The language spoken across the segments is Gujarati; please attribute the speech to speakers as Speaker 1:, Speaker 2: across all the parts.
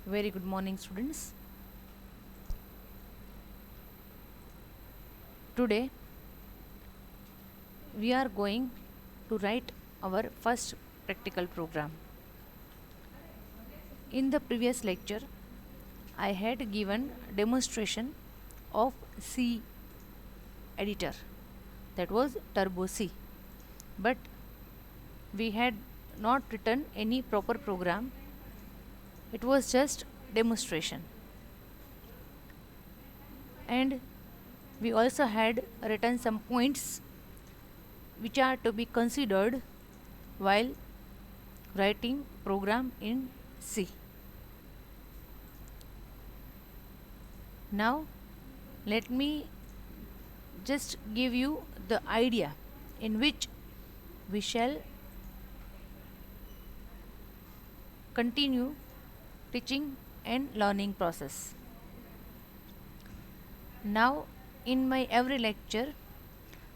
Speaker 1: Very good morning, students. Today we are going to write our first practical program. In the previous lecture, I had given demonstration of C editor, that was Turbo C, but we had not written any proper program. It was just demonstration, and we also had written some points which are to be considered while writing program in C. Now let me just give you the idea in which we shall continue teaching and learning process. Now in my every lecture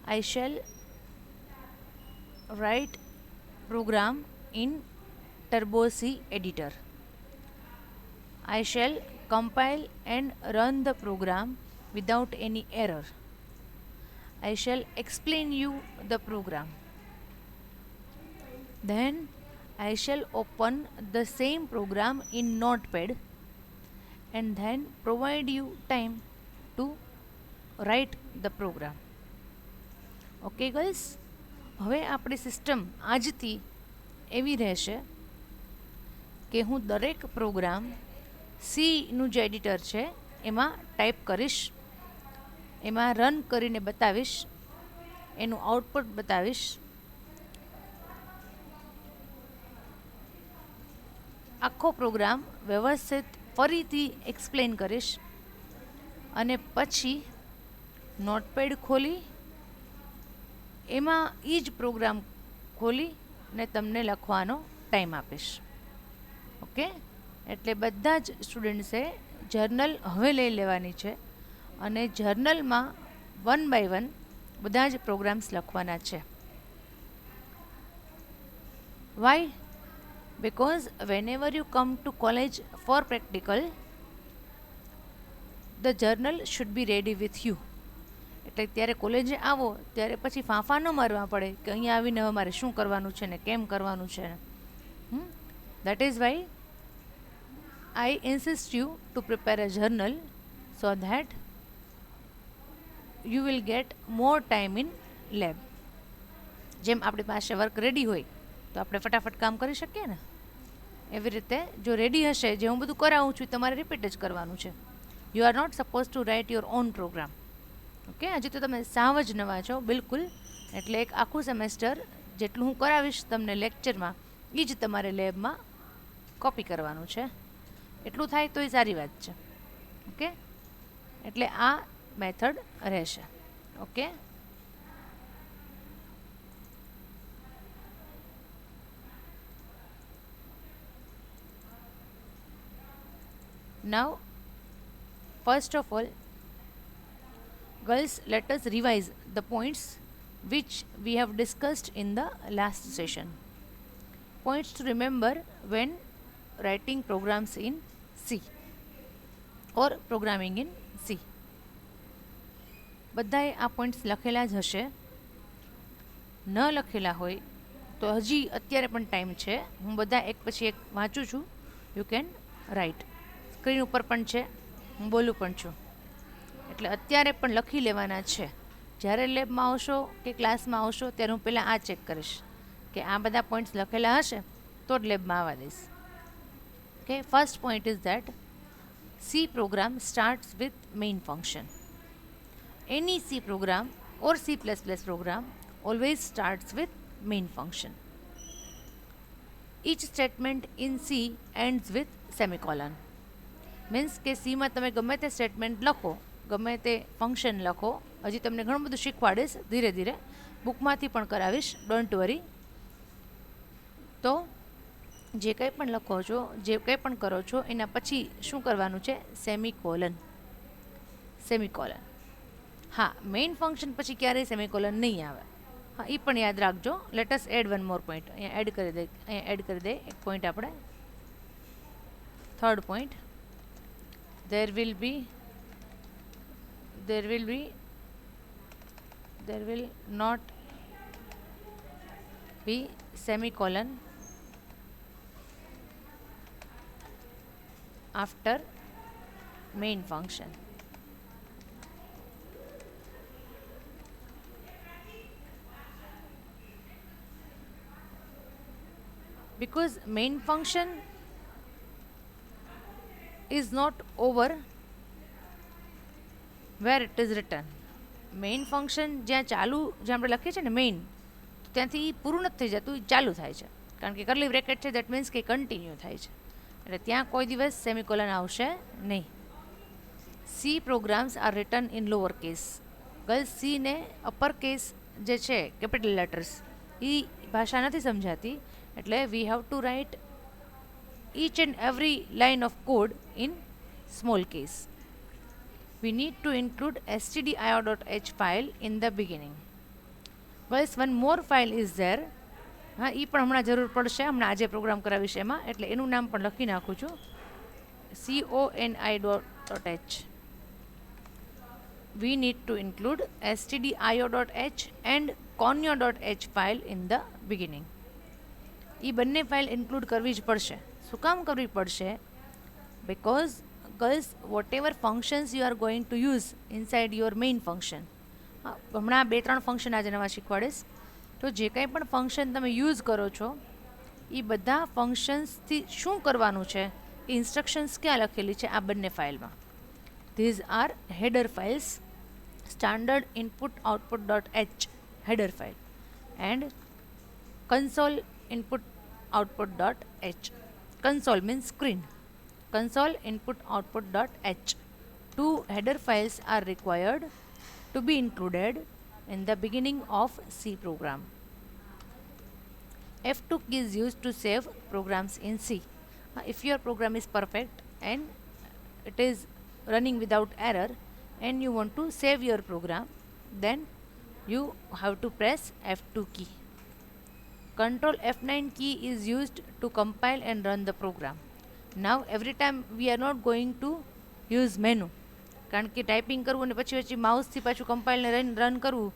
Speaker 1: I shall write program in Turbo C editor. I shall compile and run the program without any error. I shall explain you the program. Then I shall open the same program in Notepad and then provide you time to write the program. Okay guys, હવે આપણી સિસ્ટમ આજથી એવી રહેશે કે હું દરેક પ્રોગ્રામ સીનું જે એડિટર છે એમાં ટાઈપ કરીશ, એમાં રન કરીને બતાવીશ, એનું આઉટપુટ બતાવીશ. આખો પ્રોગ્રામ વ્યવસ્થિત ફરીથી એક્સપ્લેન કરીશ અને પછી નોટપેડ ખોલી એમાં એ જ પ્રોગ્રામ ખોલી ને તમને લખવાનો ટાઈમ આપીશ. ઓકે, એટલે બધા જ સ્ટુડન્ટ્સે જર્નલ હવે લઈ લેવાની છે અને જર્નલમાં 1 by 1 બધા જ પ્રોગ્રામ્સ લખવાના છે. Y? Because whenever you come to college for practical, the journal should be ready with you. એટલે ત્યારે કોલેજે આવો ત્યારે પછી ફાંફા ન મારવા પડે કે અહીંયા આવીને હવે મારે શું કરવાનું છે ને કેમ કરવાનું છે ને. That is why I insist you to prepare a journal so that you will get more time in lab. જેમ આપણી પાસે વર્ક રેડી હોય તો આપણે ફટાફટ કામ કરી શકીએ ને, એવી રીતે જો રેડી હશે જે હું બધું કરાવું છું તમારે રિપીટ જ કરવાનું છે. You are not suppose to write your own program. Okay, હજી તો તમે સાવ જ નવા છો બિલકુલ. એટલે એક આખું સેમેસ્ટર જેટલું હું કરાવીશ તમને લેક્ચરમાં એ જ તમારે લેબમાં કોપી કરવાનું છે. એટલું થાય તો એ સારી વાત છે. ઓકે, એટલે આ મેથડ રહેશે. Okay, now first of all girls, let us revise the points which we have discussed in the last session. Points to remember when writing programs in C or programming in C. બધાએ આ પોઈન્ટ્સ લખેલા જ હશે. ન લખેલા હોય તો હજી અત્યારે પણ ટાઈમ છે. હું બધા એક પછી એક વાંચું છું. You can write. સ્ક્રીન ઉપર પણ છે, હું બોલું પણ છું. એટલે અત્યારે પણ લખી લેવાના છે. જ્યારે લેબમાં આવશો કે ક્લાસમાં આવશો ત્યારે હું પહેલાં આ ચેક કરીશ કે આ બધા પોઈન્ટ્સ લખેલા હશે તો જ લેબમાં આવવા દઈશ. Okay, first point is that C program starts with main function. Any C program or C++ program always starts with main function. Each statement in C ends with semicolon. Means કે સીમાં તમે ગમે તે સ્ટેટમેન્ટ લખો, ગમે તે ફંક્શન લખો, હજી તમને ઘણું બધું શીખવાડીશ ધીરે ધીરે, બુકમાંથી પણ કરાવીશ, ડોન્ટ વરી. તો જે કંઈ પણ લખો છો, જે કંઈ પણ કરો છો એના પછી શું કરવાનું છે? સેમિકોલન. સેમિકોલન. હા, મેઇન ફંક્શન પછી ક્યારેય સેમિકોલન નહીં આવે. હા, એ પણ યાદ રાખજો. Let us add one more point. અહીંયા એડ કરી દે એક પોઈન્ટ આપણે. third point, there will not be semicolon after main function. Because main function is not over where it is written. Main function જ્યાં આપણે લખીએ છીએ ને મેઇન, ત્યાંથી પૂરું નથી થઈ જતું, ચાલુ થાય છે. કારણ કે કર્લી બ્રેકેટ છે, દેટ મીન્સ કે કન્ટિન્યુ થાય છે. એટલે ત્યાં કોઈ દિવસ સેમિકોલન આવશે નહીં. C programs are written in lower case. Girls સીને અપર કેસ જે છે કેપિટલ લેટર્સ, એ ભાષા નથી સમજાતી, એટલે we have to write each and every line of code in small case. We need to include stdio.h file in the beginning. Guys, one more file is there. હા, એ પણ હમણાં જરૂર પડશે, હમણાં આજે પ્રોગ્રામ કરાવીશ એમાં, એટલે એનું નામ પણ લખી નાખું છું, coni.h. We need to include stdio.h and conio.h file in the beginning. એ બંને ફાઇલ ઇન્ક્લુડ કરવી જ પડશે. શું કામ કરવી પડશે? Because girls, whatever functions you are going to use inside your main function, હમણાં 2-3 ફંક્શન આજે નવા શીખવાડીશ, તો જે કંઈ પણ ફંક્શન તમે યુઝ કરો છો એ બધા ફંક્શન્સથી શું કરવાનું છે એ ઇન્સ્ટ્રક્શન્સ ક્યાં લખેલી છે? આ બંને ફાઇલમાં. These are header files, standard input output dot H header file and console input output dot h. Console means screen. Console input output dot h. 2 header files are required to be included in the beginning of C program. F2 key is used to save programs in C. If your program is perfect and it is running without error and you want to save your program, then you have to press F2 key. Control F9 key is used to compile and run the program. Now every time we are not going to use menu, કારણ કે ટાઈપિંગ કરવું અને પછી પછી માઉસથી પાછું કમ્પાઇલને રન કરવું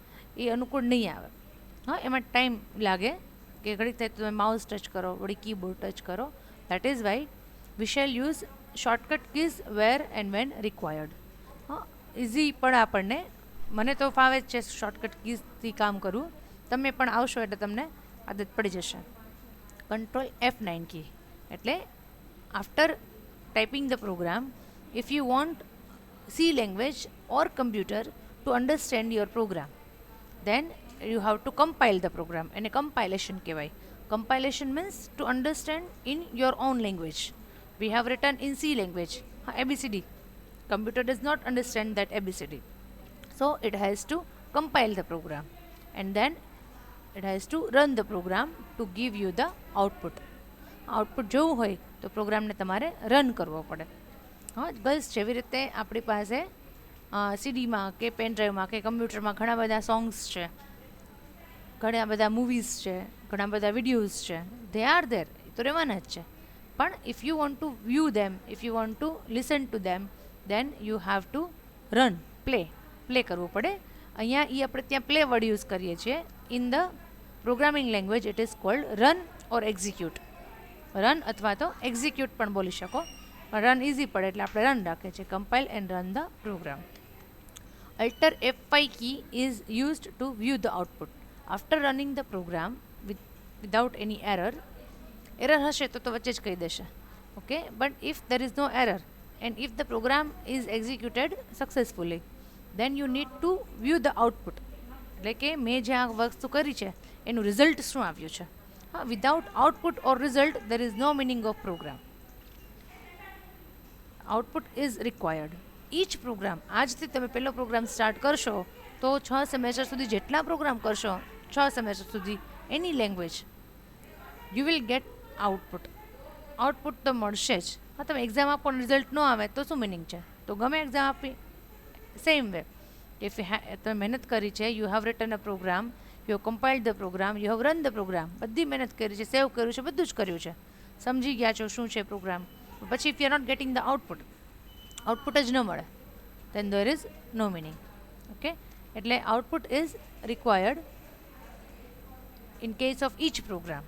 Speaker 1: એ અનુકૂળ નહીં આવે. હા, એમાં ટાઈમ લાગે કે ઘડીક થાય તો તમે માઉસ ટચ કરો, વળી કીબોર્ડ ટચ કરો. That is why we shall use shortcut keys where and when required. હા, ઇઝી પણ આપણને, મને તો ફાવે જ છે શોર્ટકટ કીઝથી કામ કરવું, તમે પણ આવશો એટલે તમને આદત પડી જશે. કંટ્રોલ F9 કી એટલે after typing the program, if you want C language or computer to understand your program, then you have to compile the program. એને compilation કહેવાય. Compilation means to understand in your own language. We have written in C language, ABCD. Computer does not understand that ABCD. So it has to compile the program and then it has to run the program to give you the output. Output જોવું હોય તો પ્રોગ્રામને તમારે રન કરવો પડે. હા, બસ જેવી રીતે આપણી પાસે સીડીમાં કે પેન ડ્રાઈવમાં કે કમ્પ્યુટરમાં ઘણા બધા સોંગ્સ છે, ઘણા બધા મૂવીઝ છે, ઘણા બધા વિડીયોઝ છે, દે આર ધેર, એ તો રહેવાના જ છે. પણ if you want to view them, if you want to listen to them, then you have to run, play કરવું પડે. અહીંયા એ આપણે ત્યાં પ્લે વર્ડ યુઝ કરીએ છીએ. In the programming language it is cold run or execute. Run અથવા તો એક્ઝિક્યુટ પણ બોલી શકો, પણ રન ઇઝી પડે એટલે આપણે રન રાખીએ છીએ. Compile and run the program. Alter F5 key is used to view the output. After running the program without any error, error હશે તો વચ્ચે જ કહી દેશે, okay, but if there is no error and if the program is executed successfully, then you need to view the output. એટલે કે મેં જે આ વસ્તુ કરી છે એનું રિઝલ્ટ શું આવ્યું છે. હા, without output or result there is no meaning of program. Output is required. Each program, આજથી તમે પહેલો પ્રોગ્રામ સ્ટાર્ટ કરશો તો 6 સેમેસ્ટર સુધી જેટલા પ્રોગ્રામ કરશો, 6 સેમેસ્ટર સુધી any language, you will get output. Output તો મળશે જ. હા, તમે એક્ઝામ આપો ને રિઝલ્ટ ન આવે તો શું મિનિંગ છે? તો ગમે એક્ઝામ આપી, સેમ વે ઇફ તમે મહેનત કરી છે, you have written a program, you have compiled the program, you have run the program, બધી મહેનત કરી છે, સેવ કર્યું છે, બધું જ કર્યું છે, સમજી ગયા છો શું છે પ્રોગ્રામ, પછી if you are not getting the output જ ન મળે, then there is no meaning. Okay, એટલે output is required in case of each program,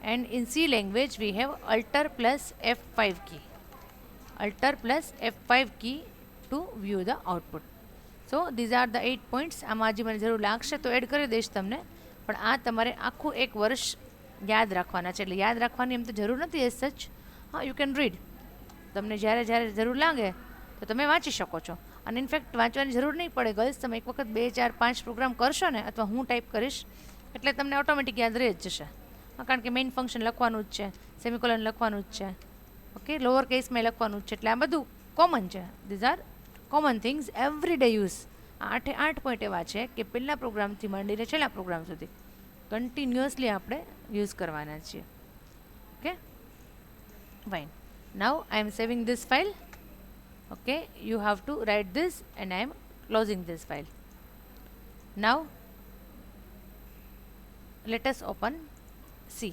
Speaker 1: and in C language we have alter plus F5 key, alter plus F5 key to view the output. So these are the 8 points. આમાં હજી મને જરૂર લાગશે તો એડ કરી દઈશ તમને, પણ આ તમારે આખું એક વર્ષ યાદ રાખવાના છે. એટલે યાદ રાખવાની એમ તો જરૂર નથી એઝ સચ. હા, યુ કેન રીડ. તમને જ્યારે જ્યારે જરૂર લાગે તો તમે વાંચી શકો છો. અને ઇનફેક્ટ વાંચવાની જરૂર નહીં પડે ગર્લ્સ, તમે એક વખત 2, 4, 5 પ્રોગ્રામ કરશો ને, અથવા હું ટાઈપ કરીશ એટલે તમને ઓટોમેટિક યાદ રહી જ જશે. કારણ કે મેઇન ફંક્શન લખવાનું જ છે, સેમિકોલન લખવાનું જ છે, ઓકે, લોઅર કેસમાં લખવાનું જ છે. એટલે આ બધું કોમન છે. These are common things every day use. 8 point એવા છે કે પહેલા પ્રોગ્રામથી માંડીને છેલ્લા પ્રોગ્રામ સુધી કન્ટિન્યુઅસલી આપણે યુઝ કરવાના છીએ. Okay, fine. Now I am saving this file. Okay, you have to write this, and I am closing this file. Now let us open C.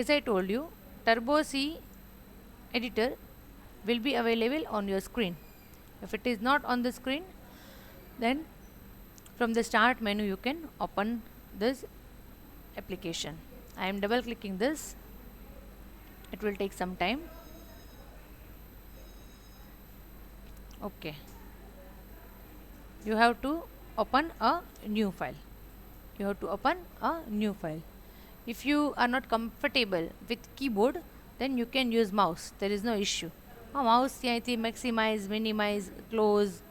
Speaker 1: As I told you, Turbo C editor will be available on your screen. If it is not on the screen, then from the start menu you can open this application. I am double clicking this. It will take some time. Okay, you have to open a new file. You have to open a new file. If you are not comfortable with keyboard, then you can use mouse. There is no issue. Mouse થી maximize, minimize, close,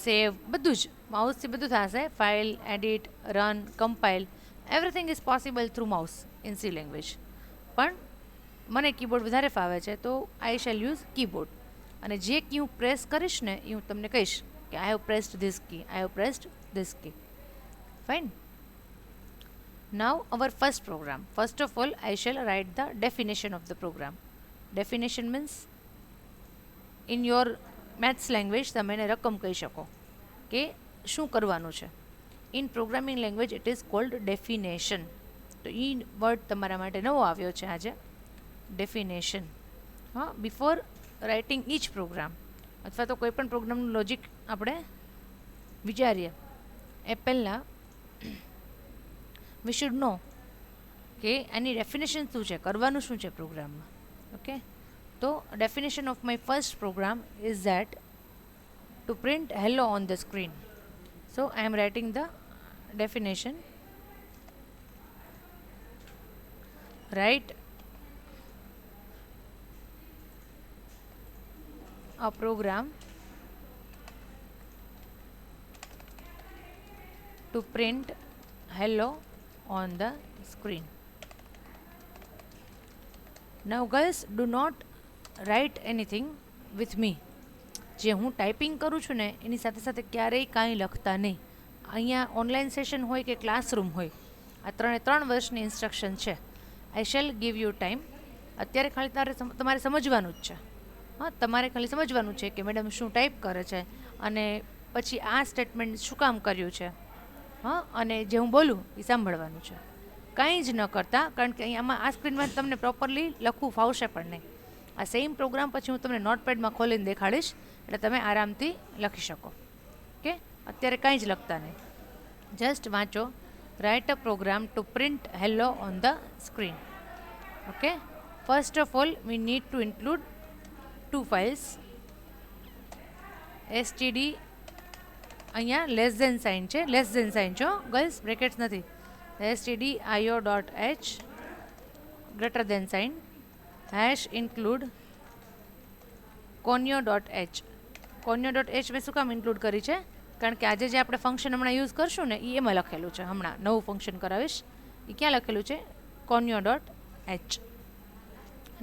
Speaker 1: save બધું જ માઉસથી બધું થશે. File, edit, run, compile, everything is possible through mouse in C language. પણ મને કીબોર્ડ વધારે ફાવે છે તો આઈ શેલ યુઝ કીબોર્ડ. અને જે કી હું પ્રેસ કરીશ ને એ હું તમને કહીશ કે I have pressed this key, I have pressed this key. Fine. Now our first program. First of all I shall write the definition of the program. Definition means in your maths language તમે એને રકમ કહી શકો કે શું કરવાનું છે. In programming language it is called definition. તો એ વર્ડ તમારા માટે નવો આવ્યો છે આજે, ડેફિનેશન. હા, બિફોર રાઇટિંગ ઈચ પ્રોગ્રામ અથવા તો કોઈ પણ પ્રોગ્રામનું લોજિક આપણે વિચારીએ એ પહેલાં વી શુડ નો કે એની ડેફિનેશન શું છે, કરવાનું શું છે પ્રોગ્રામમાં. ઓકે, તો definition of my first program is that to print hello on the screen. So I am writing the definition. Write a program to print hello on the screen. Now guys, do not write anything with me. જે હું ટાઈપિંગ કરું છું ને એની સાથે સાથે ક્યારેય કાંઈ લખતા નહીં. અહીંયા ઓનલાઈન સેશન હોય કે ક્લાસરૂમ હોય, આ 3 વર્ષની ઇન્સ્ટ્રક્શન છે. આઈ શેલ ગીવ યુ ટાઈમ. અત્યારે ખાલી તમારે સમજવાનું જ છે. હા, તમારે ખાલી સમજવાનું છે કે મેડમ શું ટાઈપ કરે છે અને પછી આ સ્ટેટમેન્ટ શું કામ કર્યું છે. હા, અને જે હું બોલું એ સાંભળવાનું છે, કાંઈ જ ન કરતા. કારણ કે અહીંયામાં આ સ્ક્રીનમાં તમને પ્રોપરલી લખવું ફાવશે પણ નહીં. આ સેમ પ્રોગ્રામ પછી હું તમને નોટપેડમાં ખોલીને દેખાડીશ એટલે તમે આરામથી લખી શકો. ઓકે, અત્યારે કાંઈ જ લખતા નહીં, જસ્ટ વાંચો. Write a program to print hello on the screen. Okay, first of all we need to include 2 files. std અહીંયા લેસ ધેન સાઇન છે, લેસ ધેન સાઇન છો ગર્લ્સ, બ્રેકેટ્સ નથી. stdio.h greater than sign hash include conio.h. conio.h મેં શું કામ ઇન્ક્લુડ કરી છે? કારણ કે આજે જે આપણે ફંક્શન હમણાં યુઝ કરશું ને એ એમાં લખેલું છે. હમણાં નવું ફંક્શન કરાવીશ એ ક્યાં લખેલું છે? conio.h.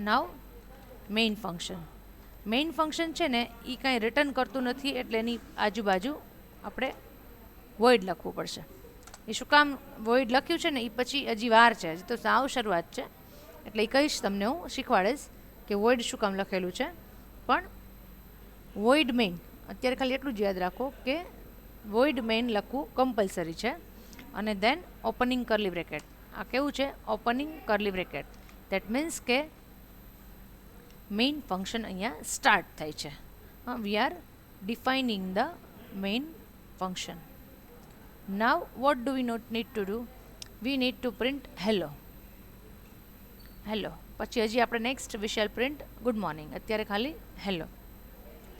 Speaker 1: નાવ મેઇન ફંક્શન. મેઇન ફંક્શન છે ને એ કાંઈ રિટર્ન કરતું નથી એટલે એની આજુબાજુ આપણે વોઇડ લખવું પડશે. એ શું કામ વોઇડ લખ્યું છે ને એ પછી હજી વાર છે, હજી તો સાવ શરૂઆત છે એટલે એ કહીશ તમને, હું શીખવાડીશ કે વોઇડ શું કામ લખેલું છે. પણ વોઇડ મેઇન અત્યારે ખાલી એટલું જ યાદ રાખો કે વોઇડ મેઇન લખવું કમ્પલસરી છે. અને દેન ઓપનિંગ કર્લી બ્રેકેટ. આ કેવું છે? Opening curly bracket. That means કે મેઇન ફંક્શન અહીંયા સ્ટાર્ટ થાય છે. We are defining the main function. Now what do we not need to do? We need to print hello. Hello પછી હજી આપણે next we shall print good morning. અત્યારે ખાલી hello.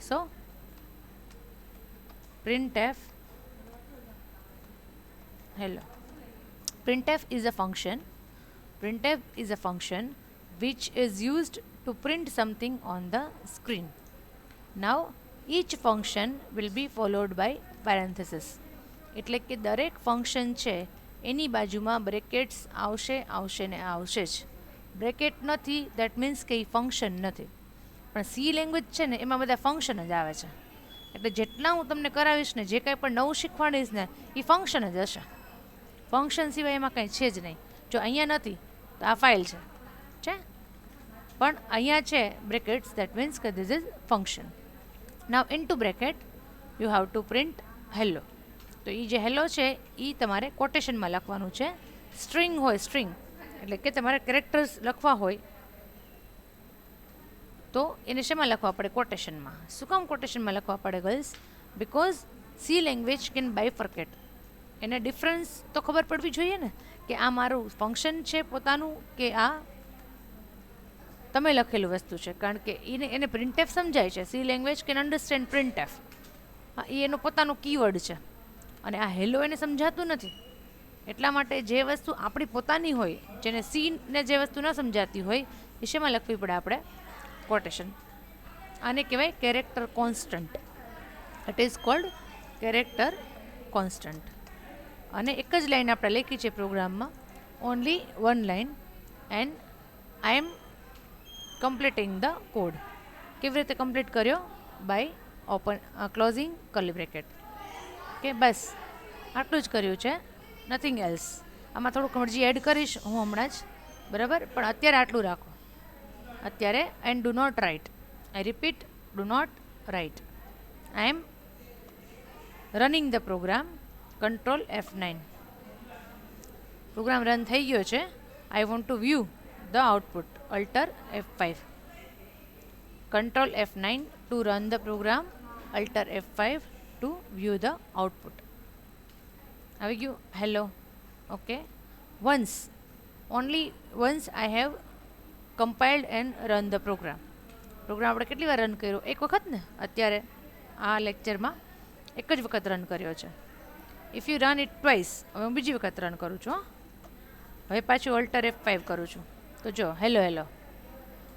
Speaker 1: So printf hello. printf is a function. printf is a function which is used to print something on the screen. Now each function will be followed by parenthesis. એટલે કે દરેક ફંક્શન છે એની બાજુમાં બ્રેકેટ્સ આવશે ને આવશે જ. બ્રેકેટ નથી દેટ મીન્સ કે એ ફંક્શન નથી. પણ સી લેંગ્વેજ છે ને એમાં બધા ફંક્શન જ આવે છે. એટલે જેટલા હું તમને કરાવીશ ને જે કંઈ પણ નવું શીખવાડીશ ને એ ફંક્શન જ હશે. ફંક્શન સિવાય એમાં કંઈ છે જ નહીં. જો અહીંયા નથી તો આ ફાઇલ છે પણ અહીંયા છે બ્રેકેટ્સ દેટ મીન્સ કે this is function. Now into bracket you have to print hello. તો એ જે હેલો છે એ તમારે કોટેશનમાં લખવાનું છે. સ્ટ્રિંગ હોય સ્ટ્રિંગ એટલે કે તમારે કેરેક્ટર્સ લખવા હોય તો એને શેમાં લખવા પડે? કોટેશનમાં. શું કામ કોટેશનમાં લખવા પડે girls? Because C language can bifurcate. એને ડિફરન્સ તો ખબર પડવી જોઈએ ને કે આ મારું ફંક્શન છે પોતાનું કે આ તમે લખેલું વસ્તુ છે. કારણ કે એને પ્રિન્ટએફ સમજાય છે. C language can understand printf. એ એનું પોતાનું કીવર્ડ છે અને આ હેલો એને સમજાતું નથી. એટલા માટે જે વસ્તુ આપણી પોતાની હોય જેને સીને જે વસ્તુ ન સમજાતી હોય એ શેમાં લખવી પડે આપણે? કોટેશન. આને કહેવાય character constant. It is called character constant. અને એક જ લાઈન આપણે લખી છે પ્રોગ્રામમાં, only one line, and I am completing the code. કેવી રીતે કમ્પ્લીટ કર્યો? By closing curly bracket. કે બસ આટલું જ કર્યું છે, નથિંગ એલ્સ. આમાં થોડુંક હજી એડ કરીશ હું હમણાં જ, બરાબર? પણ અત્યારે આટલું રાખો. અત્યારે and do not write. I repeat, do not write. I am running the program. Control F9. Program run થઈ ગયો છે. I want to view the output. Alter F5. Control F9 to run the program. Alter F5 to view the output. આવી ગયું hello. Okay. Once, only once I have compiled and run the program. Program આપણે કેટલી વાર રન કર્યો? એક વખત ને. અત્યારે આ લેક્ચરમાં એક જ વખત રન કર્યો છે. If you run it twice, હવે હું બીજી વખત રન કરું છું. હવે પાછું અલ્ટર F5 કરું છું. તો જો હેલો હેલો.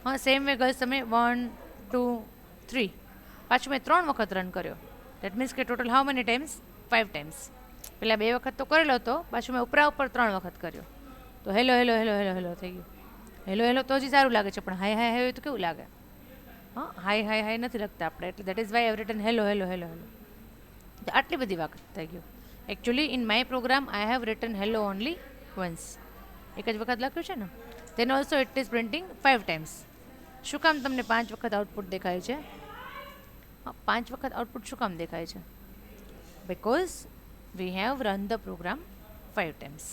Speaker 1: હા, સેમ વે ગર્લ્સ તમે 1 2 3 પાછું મેં 3 વખત રન કર્યો. દેટ મીન્સ કે total how many times? 5 times. પહેલાં 2 વખત તો કરેલો હતો, પાછું મેં ઉપર 3 વખત કર્યો. તો hello hello hello hello hello થઈ ગયું. હેલો હેલો તો હજી સારું લાગે છે, પણ હાય હાય હાય તો કેવું લાગે? હા, હાય હાય હાય નથી લખતા આપણે. એટલે that is why I have written hello hello hello hello. તો આટલી બધી વખત થઈ ગયું. Actually in my program I have written hello only once. એક જ વખત લખ્યું છે ને. then also it is printing 5 times. શું કામ તમને 5 વખત આઉટપુટ દેખાય છે? 5 વખત આઉટપુટ શું કામ દેખાય છે? because we have run the program 5 times.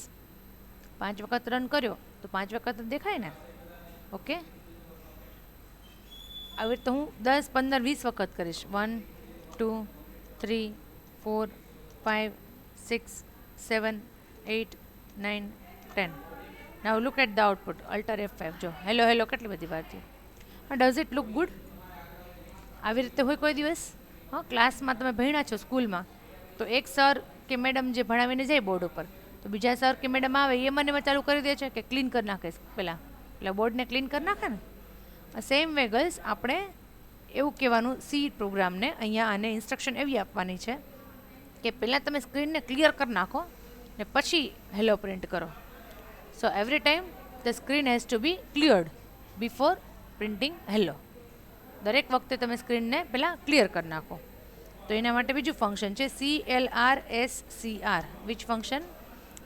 Speaker 1: 5 વખત રન કર્યો તો 5 વખત દેખાય ને. ઓકે. આવી રીતે હું 10 15 20 વખત કરીશ. 1 2 3 4 5 6 7 8 9 10. Now look at the output. Alter F5. જો હેલો હેલો કેટલી બધી વાર થઈ. Does it look good? આવી રીતે હોય કોઈ દિવસ? હા, ક્લાસમાં તમે ભણ્યા છો સ્કૂલમાં, તો એક સર કે મેડમ જે ભણાવીને જાય બોર્ડ ઉપર, તો બીજા સર કે મેડમ આવે એ મને ચાલુ કરી દે છે કે ક્લીન કરી નાખે પહેલાં બોર્ડને ક્લીન કરી નાખે ને. સેમ વે ગર્લ્સ આપણે એવું કહેવાનું સી પ્રોગ્રામને. અહીંયા આને ઇન્સ્ટ્રક્શન એવી આપવાની છે કે પહેલાં તમે સ્ક્રીનને ક્લિયર કરી નાખો ને પછી હેલો પ્રિન્ટ કરો. So every time the screen has to be cleared before printing hello. દરેક વખતે તમે સ્ક્રીનને પહેલાં ક્લિયર કરી નાખો. તો એના માટે બીજું ફંક્શન છે CLRSCR. Which function?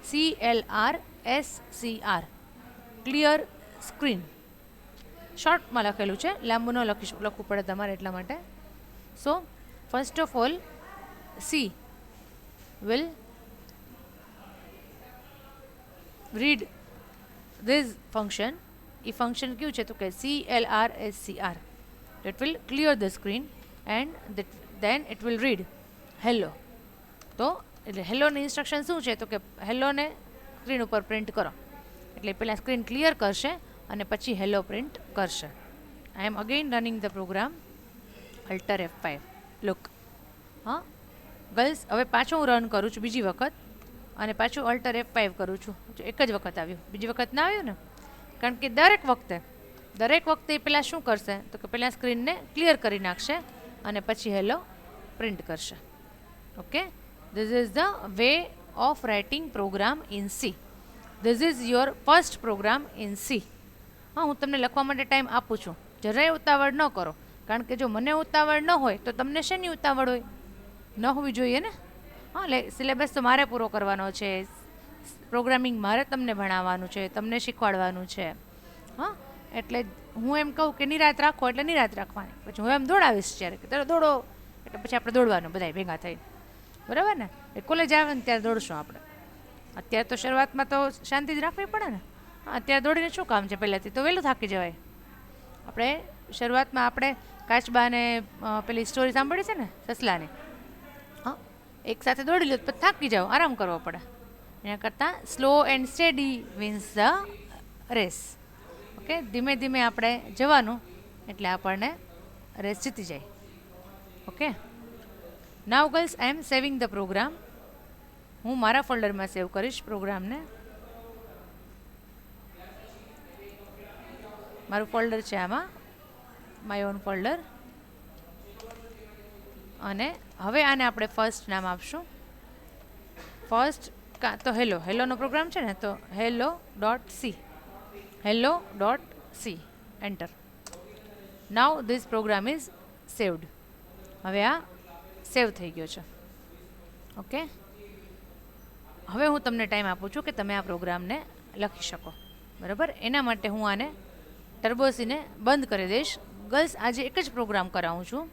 Speaker 1: CLRSCR. Clear screen. શોર્ટમાં લખેલું છે, લાંબુ ન લખવું પડે તમારે એટલા માટે. So first of all C will read this function એ ફંક્શન કયું છે તો કે CLRSCR. It will clear the screen and then it will read hello. તો એટલે હેલોની ઇન્સ્ટ્રક્શન શું છે તો કે હેલોને સ્ક્રીન ઉપર પ્રિન્ટ કરો. એટલે પહેલાં સ્ક્રીન ક્લિયર કરશે અને પછી હેલો પ્રિન્ટ કરશે. I am again running the program Alt F5. Look, હા ગર્લ્સ, હવે પાછું હું રન કરું છું બીજી વખત અને પાછું Alt F5 કરું છું. એક જ વખત આવ્યું, બીજી વખત ના આવ્યું ને, કારણ કે દરેક વખતે એ પહેલાં શું કરશે તો કે પહેલાં સ્ક્રીનને ક્લિયર કરી નાખશે અને પછી હેલો પ્રિન્ટ કરશે. Okay, this is the way of writing program in C. This is your first program in C. હા, હું તમને લખવા માટે ટાઈમ આપું છું, જરાય ઉતાવળ ન કરો, કારણ કે જો મને ઉતાવળ ન હોય તો તમને શેની ઉતાવળ હોય? ન હોવી જોઈએ ને. હા, સિલેબસ તો મારે પૂરો કરવાનો છે, પ્રોગ્રામિંગ મારે તમને ભણાવવાનું છે, તમને શીખવાડવાનું છે. હા, એટલે હું એમ કહું કે નિરાત રાખો એટલે નિરાત રાખવાની, પછી હું એમ દોડાવીશ ત્યારે કે ત્યારે દોડો એટલે પછી આપણે દોડવાનું બધા ભેગા થઈને, બરાબર ને? એ કોલેજ આવે ને ત્યારે દોડશું આપણે. અત્યારે તો શરૂઆતમાં તો શાંતિ જ રાખવી પડે ને. અત્યારે દોડીને શું કામ છે? પહેલાંથી તો વહેલું થાકી જવાય. આપણે શરૂઆતમાં આપણે કાચબાને પેલી સ્ટોરી સાંભળી છે ને સસલાની, હા, એક સાથે દોડી લો પછી થાકી જાઓ, આરામ કરવો પડે. એના કરતાં slow and steady wins the race. Okay, ધીમે ધીમે આપણે જવાનું એટલે આપણને રેસ જીતી જાય. Okay, now girls I am saving the program. હું મારા ફોલ્ડરમાં સેવ કરીશ પ્રોગ્રામને. મારું ફોલ્ડર છે આમાં, માય ઓન ફોલ્ડર. અને હવે આને આપણે ફર્સ્ટ નામ આપશું. ફર્સ્ટ તો હેલોનો પ્રોગ્રામ છે ને, તો hello.c. hello.c. Enter. Now this program is saved. હવે આ સેવ થઈ ગયો છે. ઓકે, હવે હું તમને ટાઈમ આપું છું કે તમે આ પ્રોગ્રામને લખી શકો, બરાબર? એના માટે હું આને ટર્બોસીને બંધ કરી દઈશ. ગર્લ્સ, આજે એક જ પ્રોગ્રામ કરાવું છું.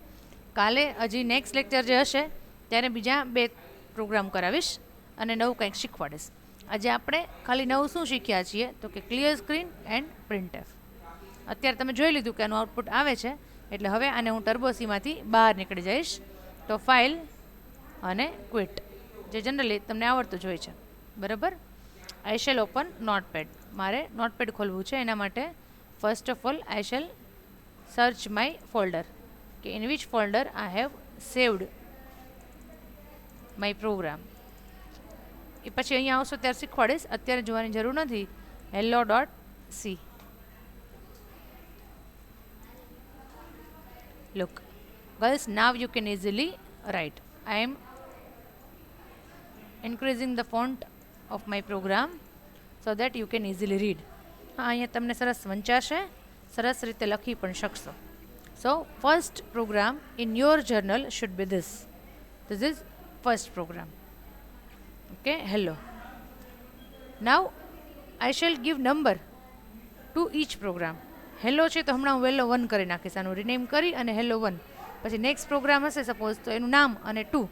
Speaker 1: કાલે હજી નેક્સ્ટ લેક્ચર જે હશે ત્યારે બીજા 2 પ્રોગ્રામ કરાવીશ અને નવું કંઈક શીખવાડીશ. આજે આપણે ખાલી નવું શું શીખ્યા છીએ તો કે ક્લિયર સ્ક્રીન એન્ડ printf. અત્યારે તમે જોઈ લીધું કે આનું આઉટપુટ આવે છે, એટલે હવે આને હું ટર્બોસીમાંથી બહાર નીકળી જઈશ. તો ફાઇલ અને ક્વિટ, જે જનરલી તમને આવડતું જ હોય છે, બરાબર? I shall open notepad. મારે નોટપેડ ખોલવું છે, એના માટે first of all I shall search my folder, કે in which folder I have saved my program. એ પછી અહીંયા આવશો ત્યારે શીખવાડીશ, અત્યારે જોવાની જરૂર નથી. hello.c. Look, girls, now you can easily write. I am increasing the font of my program so that you can easily read. હા, અહીંયા તમને સરસ વંચાશે, સરસ રીતે લખી પણ શકશો. So, first program in your journal should be this. This is first program. Okay, hello. Now, I shall give number to each program. Hello છે તો હમણાં હું વહેલો 1 કરી નાખીશ, આનું રિનેમ કરી અને હેલો 1. પછી નેક્સ્ટ પ્રોગ્રામ હશે સપોઝ તો એનું નામ અને 2,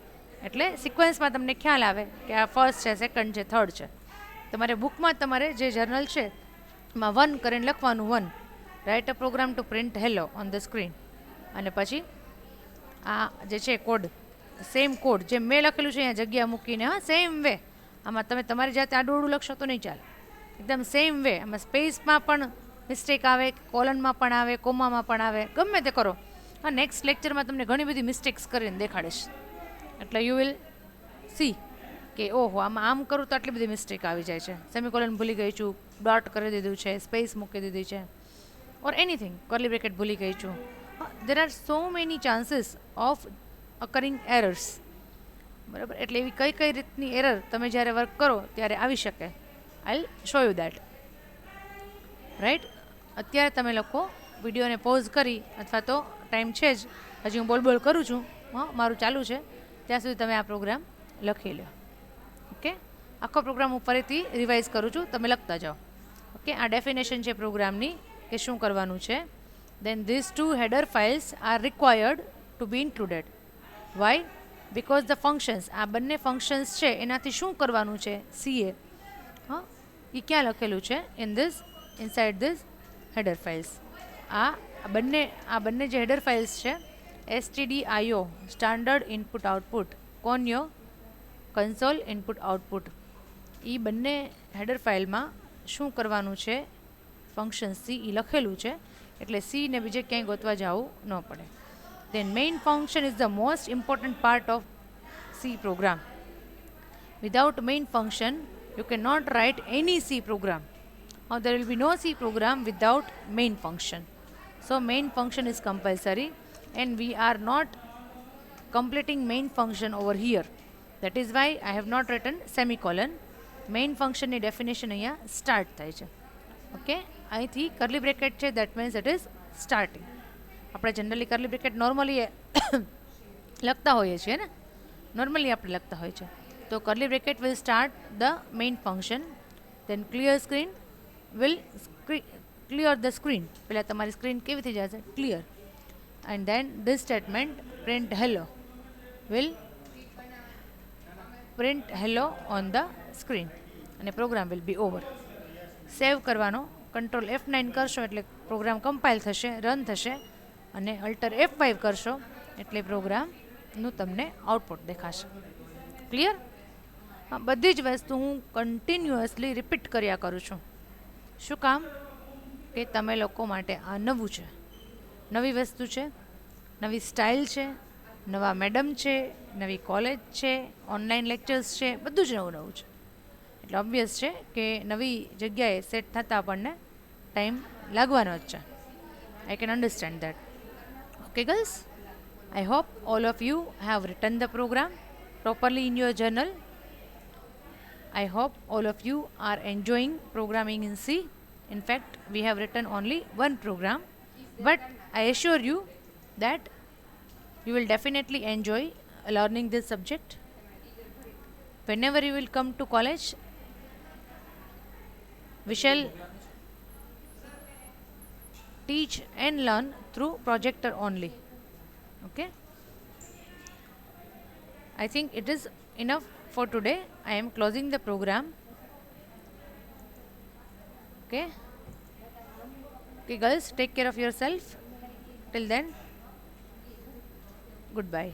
Speaker 1: એટલે સિક્વન્સમાં તમને ખ્યાલ આવે કે આ ફર્સ્ટ છે, સેકન્ડ છે, થર્ડ છે. તમારે બુકમાં તમારે જે જર્નલ છે એમાં 1 કરીને લખવાનું 1. Write a program to print hello on the screen. અને પછી આ જે છે કોડ, સેમ કોડ જે મેં લખેલું છે અહીંયા જગ્યા મૂકીને, હા સેમ વે. આમાં તમે તમારી જાતે આડું લખશો તો નહીં ચાલે, એકદમ સેમ વે. આમાં સ્પેસમાં પણ મિસ્ટેક આવે, કોલનમાં પણ આવે, કોમામાં પણ આવે, ગમે તે કરો. હા, નેક્સ્ટ લેક્ચરમાં તમને ઘણી બધી મિસ્ટેક્સ કરીને દેખાડીશ, એટલે યુ વિલ સી કે ઓહો આમાં આમ કરું તો આટલી બધી મિસ્ટેક આવી જાય છે. સેમિકોલન ભૂલી ગઈ છું, ડોટ કરી દીધું છે, સ્પેસ મૂકી દીધી છે, ઓર એનીથિંગ, કર્લી બ્રેકેટ ભૂલી ગઈ છું. There are so many chances of occurring errors, બરાબર? એટલે એવી કઈ કઈ રીતની એરર તમે જ્યારે વર્ક કરો ત્યારે આવી શકે. I will show you that. Right? અત્યારે તમે લોકો વિડીયોને પોઝ કરી, અથવા તો ટાઈમ છે જ, હજી હું બોલ કરું છું, હા મારું ચાલુ છે, ત્યાં સુધી તમે આ પ્રોગ્રામ લખી લો. ઓકે, આખો પ્રોગ્રામ હું ફરીથી રિવાઇઝ કરું છું, તમે લખતા જાઓ. ઓકે, આ ડેફિનેશન છે પ્રોગ્રામની કે શું કરવાનું છે. then these 2 header files are required to be included. why? because the functions, આ બંને ફંક્શન્સ છે એનાથી શું કરવાનું છે ca, હા એ ક્યાં લખેલું છે? in this, inside this header files. આ બંને જે હેડર ફાઇલ્સ છે stdio standard input output conio console input output, એ બંને હેડર ફાઇલમાં શું કરવાનું છે ફંક્શન સી એ લખેલું છે, એટલે સી ને બીજે ક્યાંય ગોતવા જવું ન પડે. Then main function is the most important part of C program. Without main function, you cannot write any C program. Now there will be no C program without main function. So main function is compulsory, and we are not completing main function over here. That is why I have not written semicolon. Main function ની definition અહીંયા start થાય છે. ઓકે, અહીંથી curly bracket છે, that means it is starting. આપણે જનરલી curly bracket નોર્મલી લખતા હોઈએ છીએ ને, નોર્મલી આપણે લખતા હોય છે. તો curly bracket will start the main function, then clear screen will clear the screen. પહેલાં તમારી સ્ક્રીન કેવી થઈ જશે? Clear. And then this statement print hello will print hello on the screen અને પ્રોગ્રામ will be over. સેવ કરવાનો, કંટ્રોલ F9 કરશો એટલે પ્રોગ્રામ કમ્પાઇલ થશે, રન થશે, અને અલ્ટર F5 કરશો એટલે પ્રોગ્રામનું તમને આઉટપુટ દેખાશે. ક્લિયર? બધી જ વસ્તુ હું કન્ટિન્યુઅસલી રિપીટ કર્યા કરું છું. શું કામ? કે તમે લોકો માટે આ નવું છે, નવી વસ્તુ છે, નવી સ્ટાઇલ છે, નવા મેડમ છે, નવી કોલેજ છે, ઓનલાઈન લેક્ચર્સ છે, બધું જ નવું નવું છે. એટલે ઓબ્વિયસ છે કે નવી જગ્યાએ સેટ થતાં આપણને ટાઈમ લાગવાનો જ છે. I can understand that. Okay girls, I hope all of you have written the program properly in your journal. I hope all of you are enjoying programming in C. In fact, we have written only one program, but I assure you that you will definitely enjoy learning this subject. Whenever you will come to college, we shall teach and learn through projector only. Okay? I think it is enough for today. I am closing the program. Okay? Okay, girls, take care of yourself. Till then, goodbye.